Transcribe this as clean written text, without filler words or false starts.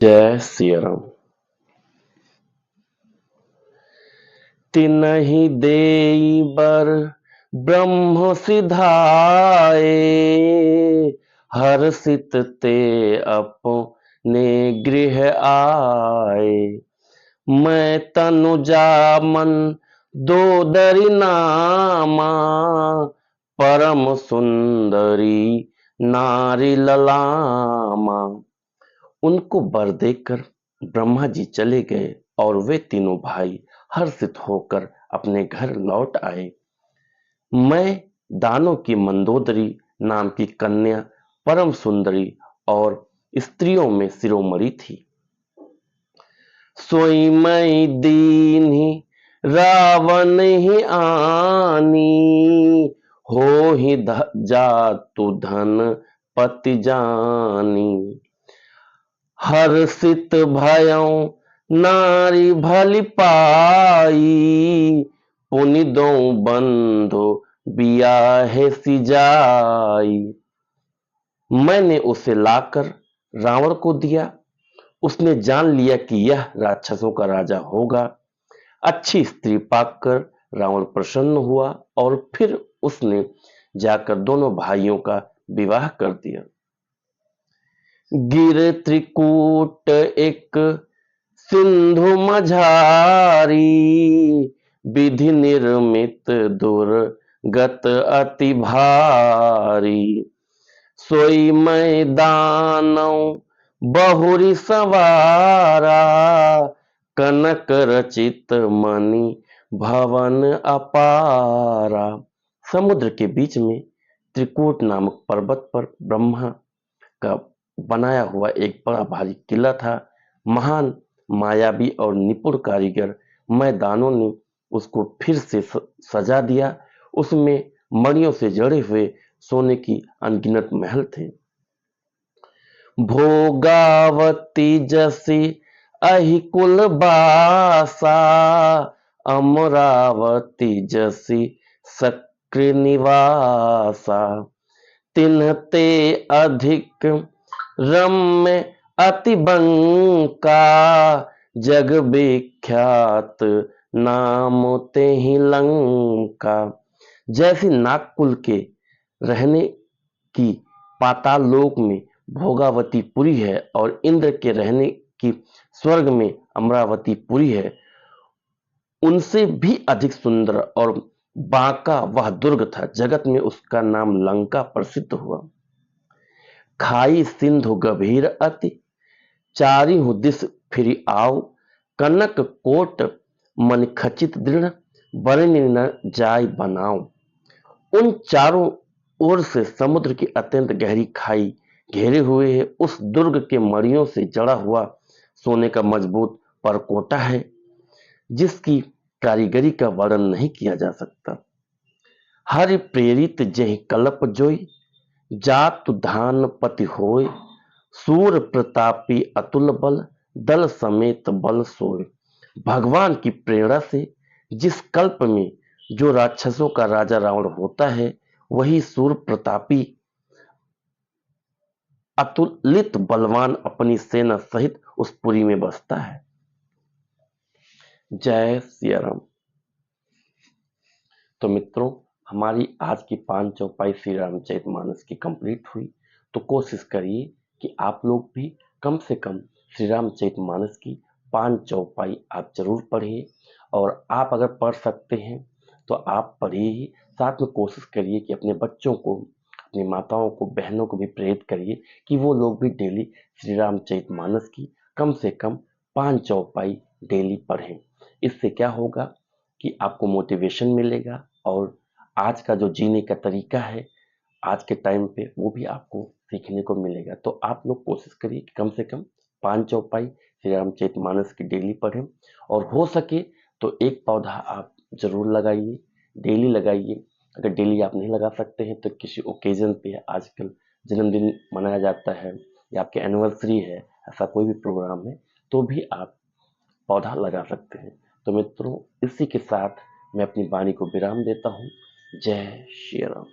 जय सिया राम। तिनहि देई बर ब्रह्म सिधाए, हर्षित ते अपने गृह आए। मैं तनु जामन दो दरि नामा, परम सुंदरी नारी ललामा। उनको वर देकर ब्रह्मा जी चले गए और वे तीनों भाई हर्षित होकर अपने घर लौट आए। मैं दानों की मंदोदरी नाम की कन्या परम सुंदरी और स्त्रियों में शिरोमणि थी। सोई मई दीन्ही रावण ही आनी, हो ही जातु धन पति जानी। हर्षित भयं नारी भली पाई, पुनि दो बंधु बियाहे सिजाई। मैंने उसे लाकर रावण को दिया। उसने जान लिया कि यह राक्षसों का राजा होगा। अच्छी स्त्री पाकर रावण प्रसन्न हुआ और फिर उसने जाकर दोनों भाइयों का विवाह कर दिया। गिर त्रिकूट एक सिंधु मझारी, विधि निर्मित दुर्गत अति भारी। सोई मैं दानव बहुरी सवारा, कनक रचित मणि भवन अपारा। समुद्र के बीच में त्रिकूट नामक पर्वत पर ब्रह्मा का बनाया हुआ एक बड़ा भारी किला था। महान मायावी और निपुण कारीगर मैदानों ने उसको फिर से सजा दिया। उसमें मणियों से जड़े हुए सोने की अनगिनत महल थे। भोगावती जसी अहिकुल बासा, अमरावती जसी सक्र निवासा। तिन्हते अधिक रम्य अति बंका, जग विख्यात नाम ते ही लंका। जैसे नागकुल के रहने की पाताल लोक में भोगावती पुरी है और इंद्र के रहने की स्वर्ग में अमरावती पुरी है, उनसे भी अधिक सुंदर और बांका वह दुर्ग था। जगत में उसका नाम लंका प्रसिद्ध हुआ। खाई सिंधु गभीर अति, चारिहु दिस फिरि आऊ। कनक कोट मन खचित दृढ़, बरनि न जाय बनाऊं। उन चारों ओर से समुद्र की अत्यंत गहरी खाई घेरे हुए है। उस दुर्ग के मणियों से जड़ा हुआ सोने का मजबूत परकोटा है, जिसकी कारीगरी का वर्णन नहीं किया जा सकता। हरि प्रेरित जहि कल्प जोई, जातु धान पति होय। सूर प्रतापी अतुल बल, दल समेत बल सोय। भगवान की प्रेरणा से जिस कल्प में जो राक्षसों का राजा रावण होता है, वही सूर प्रतापी अतुलित बलवान अपनी सेना सहित उस पुरी में बसता है। जय सिया राम। तो मित्रों, हमारी आज की 5 चौपाई श्री रामचरितमानस की कंप्लीट हुई। तो कोशिश करिए कि आप लोग भी कम से कम श्री रामचरितमानस की 5 चौपाई आप जरूर पढ़िए। और आप अगर पढ़ सकते हैं तो आप पढ़िए ही, साथ में कोशिश करिए कि अपने बच्चों को, अपनी माताओं को, बहनों को भी प्रेरित करिए कि वो लोग भी डेली श्री रामचरितमानस की कम से कम 5 चौपाई डेली पढ़ें। इससे क्या होगा कि आपको मोटिवेशन मिलेगा और आज का जो जीने का तरीका है आज के टाइम पे, वो भी आपको सीखने को मिलेगा। तो आप लोग कोशिश करिए कि कम से कम 5 चौपाई श्री रामचरितमानस की डेली पढ़ें। और हो सके तो एक पौधा आप जरूर लगाइए, डेली लगाइए। अगर डेली आप नहीं लगा सकते हैं तो किसी ओकेजन पे, आजकल जन्मदिन मनाया जाता है या आपके एनिवर्सरी है, ऐसा कोई भी प्रोग्राम है, तो भी आप पौधा लगा सकते हैं। तो मित्रों, इसी के साथ मैं अपनी वाणी को विराम देता हूँ। जय श्री राम।